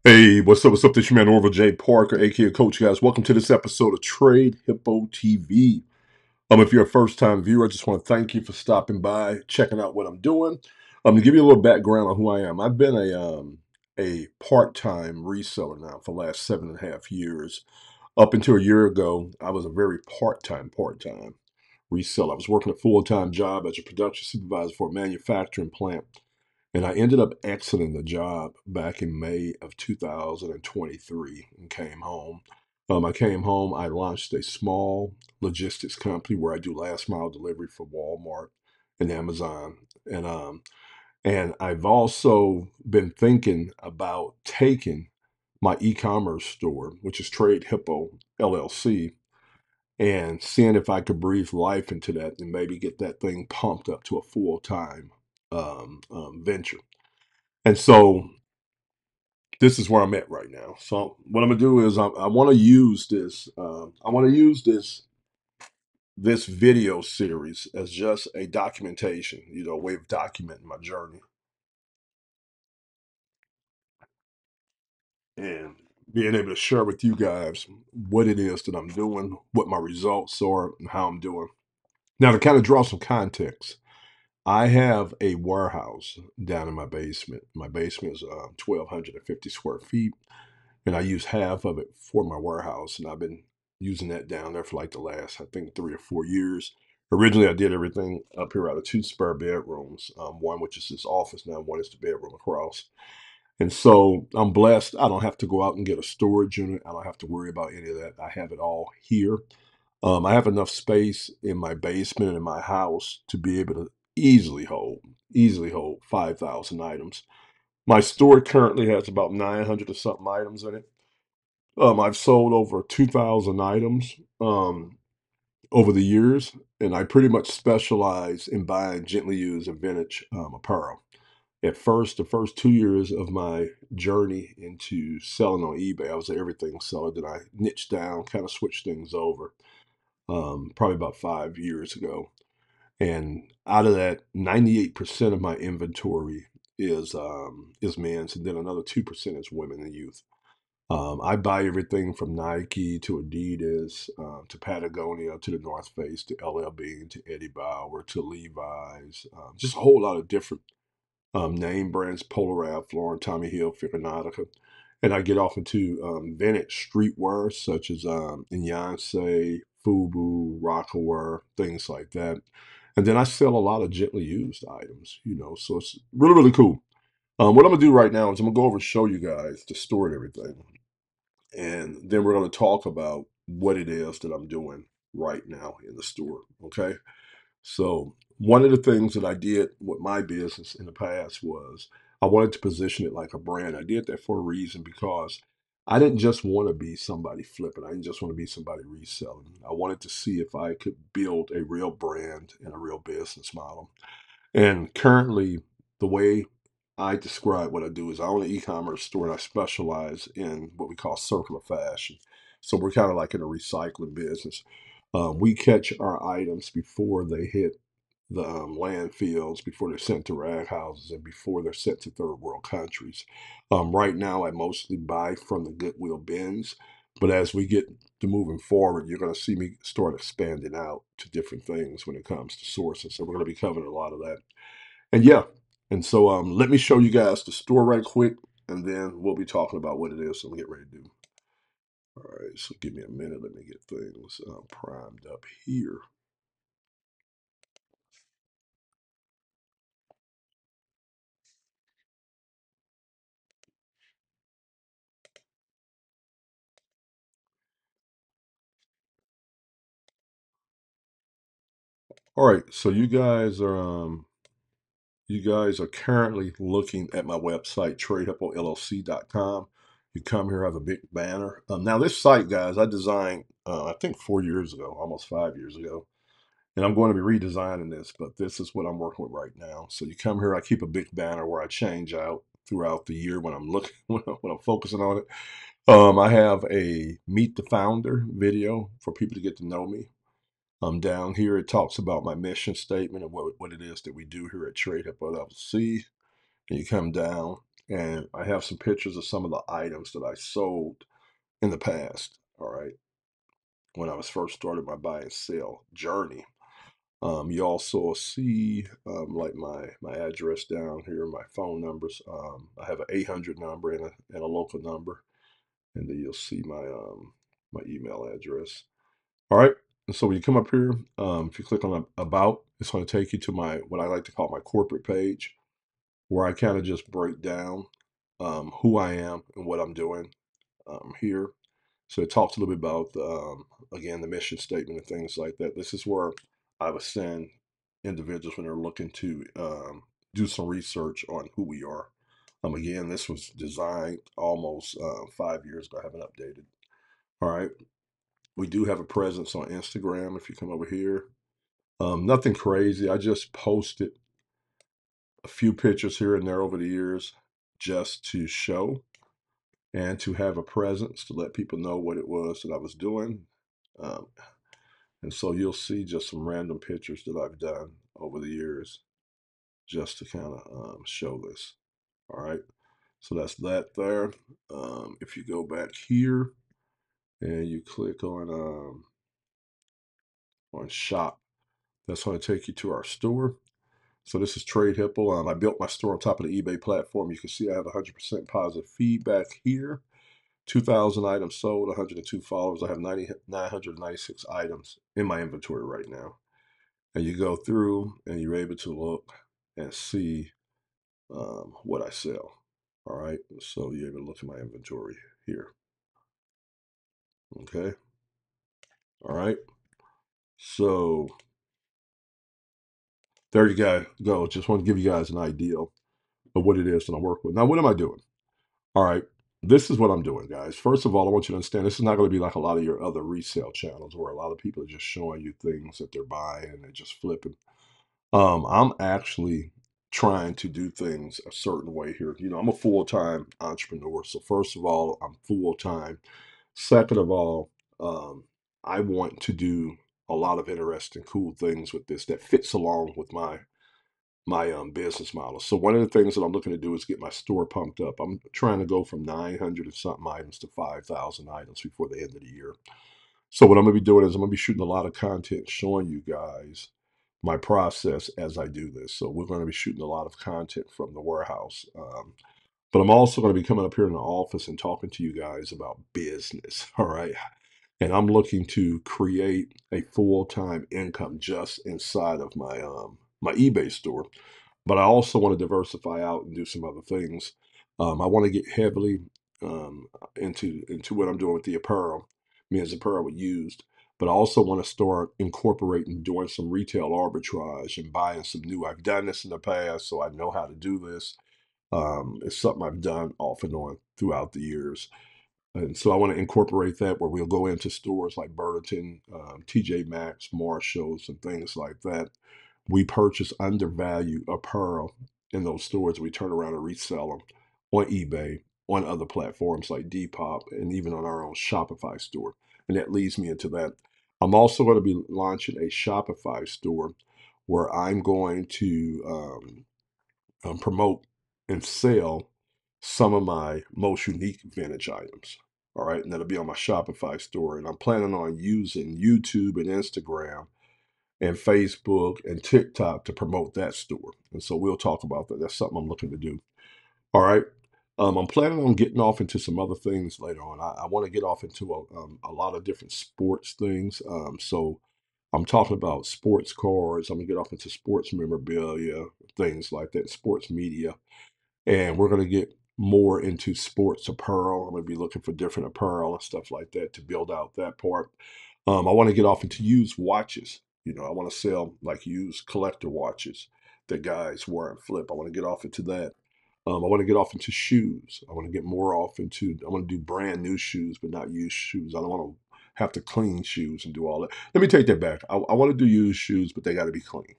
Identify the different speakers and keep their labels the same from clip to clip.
Speaker 1: Hey, what's up? What's up? This your man Orville J. Parker, aka Coach, guys. Welcome to this episode of Trade Hippo TV. If you're a first-time viewer, I just want to thank you for stopping by, checking out what I'm doing. To give you a little background on who I am, I've been a part-time reseller now for the last 7.5 years. Up until a year ago, I was a very part-time reseller. I was working a full-time job as a production supervisor for a manufacturing plant. And I ended up exiting the job back in May of 2023 and came home. I came home, I launched a small logistics company where I do last mile delivery for Walmart and Amazon. And I've also been thinking about taking my e-commerce store, which is Trade Hippo LLC, and seeing if I could breathe life into that and maybe get that thing pumped up to a full-time venture. And so this is where I'm at right now. So what I'm gonna do is I want to use this. I want to use this video series as just a documentation, a way of documenting my journey and being able to share with you guys what it is that I'm doing, what my results are, and how I'm doing. Now, to kind of draw some context, I have a warehouse down in my basement. My basement is 1,250 square feet. And I use half of it for my warehouse, and I've been using that down there for like the last, I think, 3 or 4 years. Originally, I did everything up here out of two spare bedrooms, one which is this office now, one is the bedroom across. And so I'm blessed. I don't have to go out and get a storage unit. I don't have to worry about any of that. I have it all here. I have enough space in my basement and in my house to be able to easily hold 5,000 items. My store currently has about 900 or something items in it. I've sold over 2,000 items over the years, and I pretty much specialize in buying gently used and vintage apparel. At first, the first 2 years of my journey into selling on eBay, I was an everything seller. Then I niched down, kind of switched things over, probably about 5 years ago. And out of that, 98% of my inventory is men's, and then another 2% is women and youth. I buy everything from Nike to Adidas to Patagonia to the North Face to LL Bean to Eddie Bauer to Levi's, just a whole lot of different name brands, Polar Ralph, Lauren, Tommy Hilfiger, Nautica. And I get off into vintage streetwear such as Beyonce, Fubu, Rockaware, things like that. And then I sell a lot of gently used items, so it's really, really cool. What I'm gonna do right now is I'm gonna go over and show you guys the store and everything. And then we're going to talk about what it is that I'm doing right now in the store. Okay. So, one of the things that I did with my business in the past was I wanted to position it like a brand. I did that for a reason because I didn't just want to be somebody flipping. I didn't just want to be somebody reselling. I wanted to see if I could build a real brand and a real business model. And currently, the way I describe what I do is I own an e-commerce store and I specialize in what we call circular fashion. So we're kind of like in a recycling business. We catch our items before they hit the landfills, before they're sent to rag houses, and before they're sent to third world countries. Right now, I mostly buy from the Goodwill bins, but as we get to moving forward, you're going to see me start expanding out to different things when it comes to sourcing. So we're going to be covering a lot of that. And yeah, and so let me show you guys the store right quick, and then we'll be talking about what it is. So we get ready to do. All right, so give me a minute. Let me get things primed up here. All right, so you guys are currently looking at my website, TradeHippoLLC.com. You come here, I have a big banner. Now this site, guys, I designed I think 4 years ago, almost 5 years ago. And I'm going to be redesigning this, but this is what I'm working with right now. So you come here, I keep a big banner where I change out throughout the year when I'm looking when I'm focusing on it. I have a Meet the Founder video for people to get to know me. Down here, it talks about my mission statement and what it is that we do here at Trade Hip LLC. And you come down, and I have some pictures of some of the items that I sold in the past. All right, when I was first started my buy and sell journey. You also see like my address down here, my phone numbers. I have an 800 number and a local number, and then you'll see my email address. All right. And so when you come up here, if you click on about, it's going to take you to my what I like to call my corporate page, where I kind of just break down who I am and what I'm doing here. So it talks a little bit about, again, the mission statement and things like that. This is where I would send individuals when they're looking to do some research on who we are. Again, this was designed almost 5 years ago. I haven't updated. All right. We do have a presence on Instagram if you come over here. Nothing crazy. I just posted a few pictures here and there over the years just to show and to have a presence to let people know what it was that I was doing. Um, and so you'll see just some random pictures that I've done over the years just to kind of show this. All right. So that's that there. If you go back here and you click on shop, that's going to take you to our store. So this is Trade Hippo. I built my store on top of the eBay platform. You can see I have 100% positive feedback here. 2,000 items sold, 102 followers. I have 996 items in my inventory right now. And you go through and you're able to look and see what I sell. All right. So you're able to look at my inventory here. Okay. All right. So there you go. Just want to give you guys an idea of what it is that I work with. Now, what am I doing? All right. This is what I'm doing, guys. First of all, I want you to understand this is not going to be like a lot of your other resale channels where a lot of people are just showing you things that they're buying and they're just flipping. I'm actually trying to do things a certain way here. You know, I'm a full-time entrepreneur. So first of all, I'm full-time. Second of all, I want to do a lot of interesting, cool things with this that fits along with my business model. So one of the things that I'm looking to do is get my store pumped up. I'm trying to go from 900 and something items to 5,000 items before the end of the year. So what I'm going to be doing is I'm going to be shooting a lot of content showing you guys my process as I do this. So we're going to be shooting a lot of content from the warehouse. But I'm also going to be coming up here in the office and talking to you guys about business. All right. And I'm looking to create a full-time income just inside of my eBay store. But I also want to diversify out and do some other things. I want to get heavily into what I'm doing with the apparel, me as apparel with used. But I also want to start incorporating doing some retail arbitrage and buying some new. I've done this in the past, so I know how to do this. It's something I've done off and on throughout the years. And so I want to incorporate that where we'll go into stores like Burlington, TJ Maxx, Marshalls, and things like that. We purchase undervalued apparel in those stores. We turn around and resell them on eBay, on other platforms like Depop, and even on our own Shopify store. And that leads me into that. I'm also going to be launching a Shopify store where I'm going to promote and sell some of my most unique vintage items. All right. And that'll be on my Shopify store. And I'm planning on using YouTube and Instagram and Facebook and TikTok to promote that store. And so we'll talk about that. That's something I'm looking to do. All right. I'm planning on getting off into some other things later on. I want to get off into a lot of different sports things. So I'm talking about sports cars. I'm going to get off into sports memorabilia, things like that, sports media. And we're going to get more into sports apparel. I'm going to be looking for different apparel and stuff like that to build out that part. I want to get off into used watches. You know, I want to sell like used collector watches that guys wear and flip. I want to get off into that. I want to get off into shoes. I want to get more off into, I want to do brand new shoes, but not used shoes. I don't want to have to clean shoes and do all that. Let me take that back. I want to do used shoes, but they got to be clean.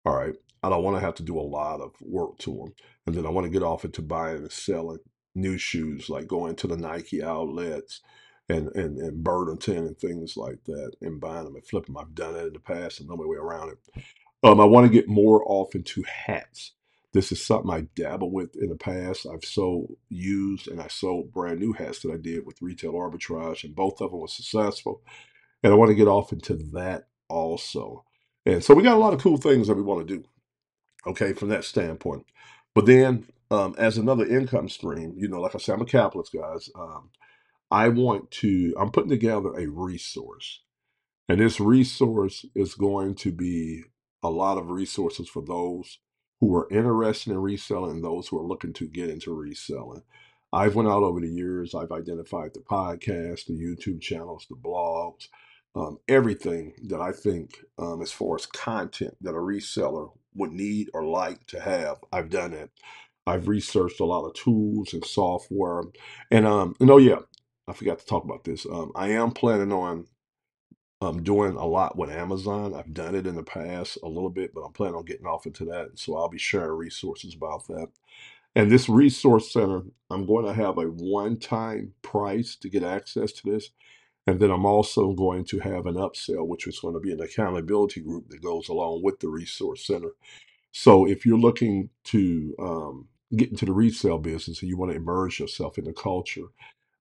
Speaker 1: All right. I don't want to have to do a lot of work to them. And then I want to get off into buying and selling new shoes, like going to the Nike outlets and Burlington and things like that and buying them and flipping them. I've done it in the past and no way around it. I want to get more off into hats. This is something I dabbled with in the past. I've sold used and I sold brand new hats that I did with retail arbitrage, and both of them were successful. And I want to get off into that also. And so we got a lot of cool things that we want to do, okay, from that standpoint. But then, as another income stream, like I said, I'm a capitalist, guys. I'm putting together a resource. And this resource is going to be a lot of resources for those who are interested in reselling and those who are looking to get into reselling. I've went out over the years. I've identified the podcast, the YouTube channels, the blogs, everything that I think, as far as content that a reseller would need or like to have. I've done it. I've researched a lot of tools and software, and oh yeah, I forgot to talk about this. I am planning on doing a lot with Amazon. I've done it in the past a little bit, but I'm planning on getting off into that. So I'll be sharing resources about that. And this resource center, I'm going to have a one-time price to get access to this. And then I'm also going to have an upsell, which is going to be an accountability group that goes along with the resource center. So if you're looking to get into the resale business and you want to immerse yourself in the culture,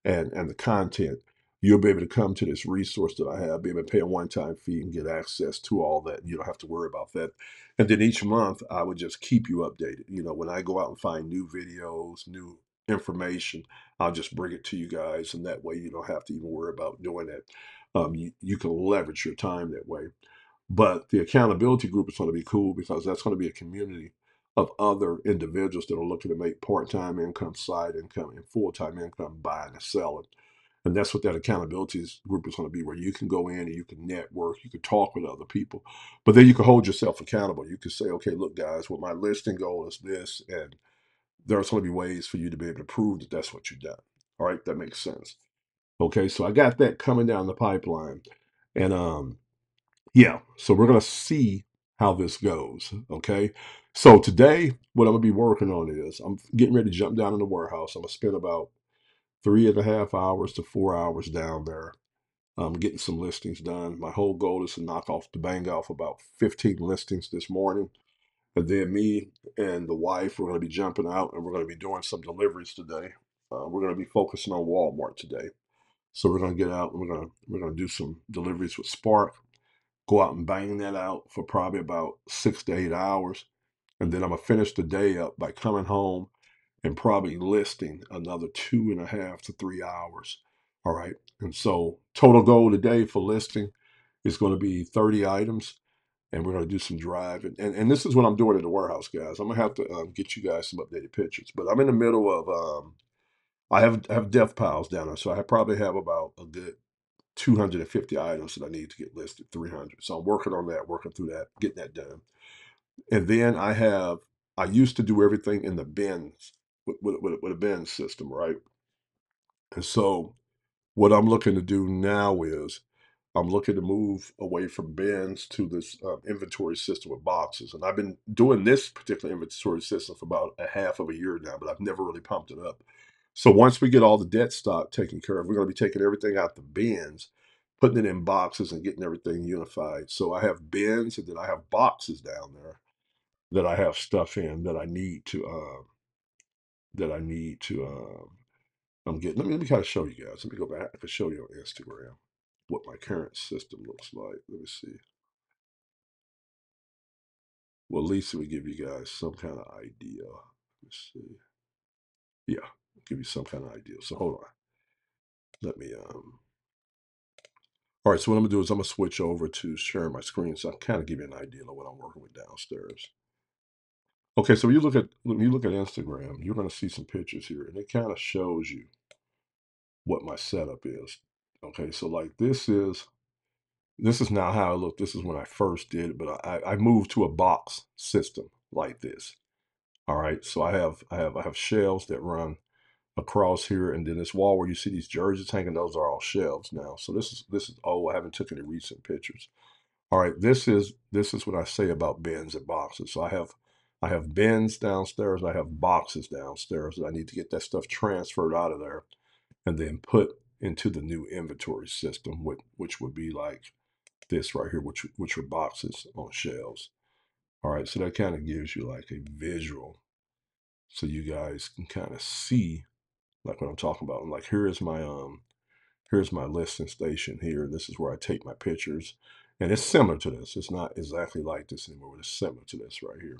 Speaker 1: and the content, you'll be able to come to this resource that I have, be able to pay a one-time fee and get access to all that. You don't have to worry about that. And then each month, I would just keep you updated. When I go out and find new videos, new information, I'll just bring it to you guys. And that way, you don't have to even worry about doing that. You can leverage your time that way. But the accountability group is going to be cool because that's going to be a community of other individuals that are looking to make part-time income, side income, and full-time income buying and selling. And that's what that group is going to be, where you can go in and you can network, you can talk with other people, but then you can hold yourself accountable. You can say, okay, look, guys, well, my listing goal is this, and there's going to be ways for you to be able to prove that that's what you've done. All right, that makes sense. Okay, so I got that coming down the pipeline, and yeah, so we're going to see how this goes. Okay. So today, what I'm going to be working on is I'm getting ready to jump down in the warehouse. I'm going to spend about 3.5 hours to 4 hours down there, getting some listings done. My whole goal is to bang off about 15 listings this morning. And then me and the wife, we're going to be jumping out and we're going to be doing some deliveries today. We're going to be focusing on Walmart today. So we're going to get out and we're going to do some deliveries with Spark, go out and bang that out for probably about 6 to 8 hours. And then I'm going to finish the day up by coming home and probably listing another 2.5 to 3 hours. All right. And so total goal today for listing is going to be 30 items. And we're going to do some drive. And this is what I'm doing in the warehouse, guys. I'm going to have to get you guys some updated pictures. But I'm in the middle of, I have death piles down there. So I probably have about a good 250 items that I need to get listed, 300. So I'm working on that, working through that, getting that done. And then I used to do everything in the bins with a bin system, right? And so what I'm looking to do now is I'm looking to move away from bins to this inventory system with boxes. And I've been doing this particular inventory system for about a half of a year now, but I've never really pumped it up. So once we get all the debt stock taken care of, we're going to be taking everything out the bins, putting it in boxes and getting everything unified. So I have bins and then I have boxes down there that I have stuff in that I need to I'm getting. Let me kind of show you guys. Let me go back. I can show you on Instagram what my current system looks like. Let me see. Well, at least it would give you guys some kind of idea. Let's see. Yeah, give you some kind of idea. So hold on. Let me All right, so what I'm gonna do is I'm gonna switch over to sharing my screen so I can kind of give you an idea of what I'm working with downstairs. Okay, so when you look at Instagram, you're gonna see some pictures here, and it kind of shows you what my setup is. Okay, so like this is now how I look. This is when I first did it, but I moved to a box system like this. All right, so I have shelves that run across here, and then this wall where you see these jerseys hanging, those are all shelves now. So this is oh, I haven't taken any recent pictures. All right, this is what I say about bins and boxes. So I have bins downstairs, I have boxes downstairs, and I need to get that stuff transferred out of there and then put into the new inventory system, which would be like this right here, which are boxes on shelves. All right, so that kind of gives you like a visual so you guys can kind of see like what I'm talking about. And like here's my listing station here. This is where I take my pictures. And it's similar to this. It's not exactly like this anymore, but it's similar to this right here.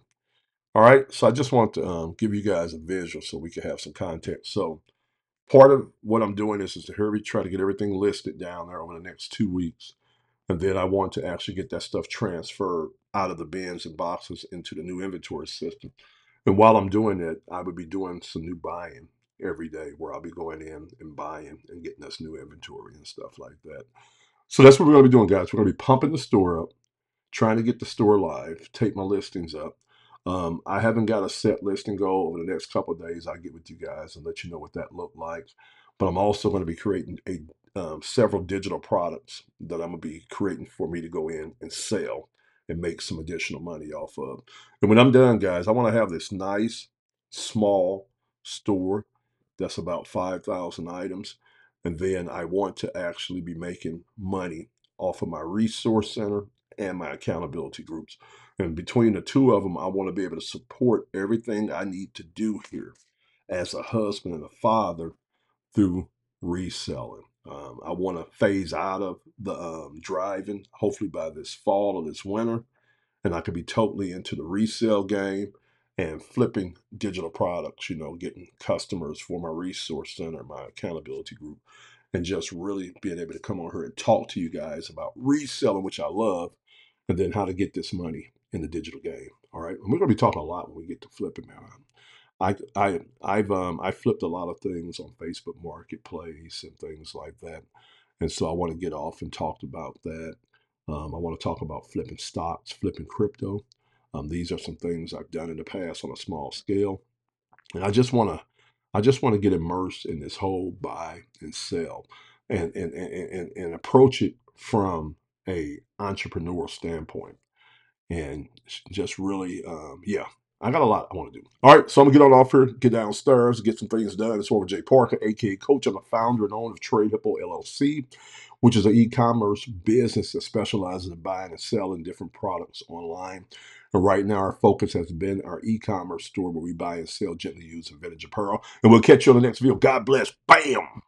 Speaker 1: All right. So I just want to give you guys a visual so we can have some context. So part of what I'm doing is to hurry, try to get everything listed down there over the next 2 weeks. And then I want to actually get that stuff transferred out of the bins and boxes into the new inventory system. And while I'm doing it, I would be doing some new buying every day where I'll be going in and buying and getting us new inventory and stuff like that. So that's what we're going to be doing, guys. We're going to be pumping the store up, trying to get the store live, take my listings up. I haven't got a set listing goal. Over the next couple of days, I'll get with you guys and let you know what that looked like. But I'm also going to be creating several digital products that I'm going to be creating for me to go in and sell and make some additional money off of. And when I'm done, guys, I want to have this nice, small store that's about 5,000 items. And then I want to actually be making money off of my resource center and my accountability groups. And between the two of them, I want to be able to support everything I need to do here as a husband and a father through reselling. I want to phase out of the driving, hopefully by this fall or this winter, and I could be totally into the resale game and flipping digital products, getting customers for my resource center, my accountability group, and just really being able to come on here and talk to you guys about reselling, which I love, and then how to get this money in the digital game. All right. And we're going to be talking a lot when we get to flipping, man. I flipped a lot of things on Facebook Marketplace and things like that, and so I want to get off and talk about that. I want to talk about flipping stocks, flipping crypto. These are some things I've done in the past on a small scale, and I just want to get immersed in this whole buy and sell, and approach it from a entrepreneurial standpoint and just really, yeah, I got a lot I want to do. All right, so I'm gonna get on off here, get downstairs, get some things done. It's over Jay Parker, aka Coach. I'm the founder and owner of Trade Hippo LLC, which is an e-commerce business that specializes in buying and selling different products online. And right now, our focus has been our e-commerce store where we buy and sell gently used and vintage apparel. And we'll catch you on the next video. God bless. Bam.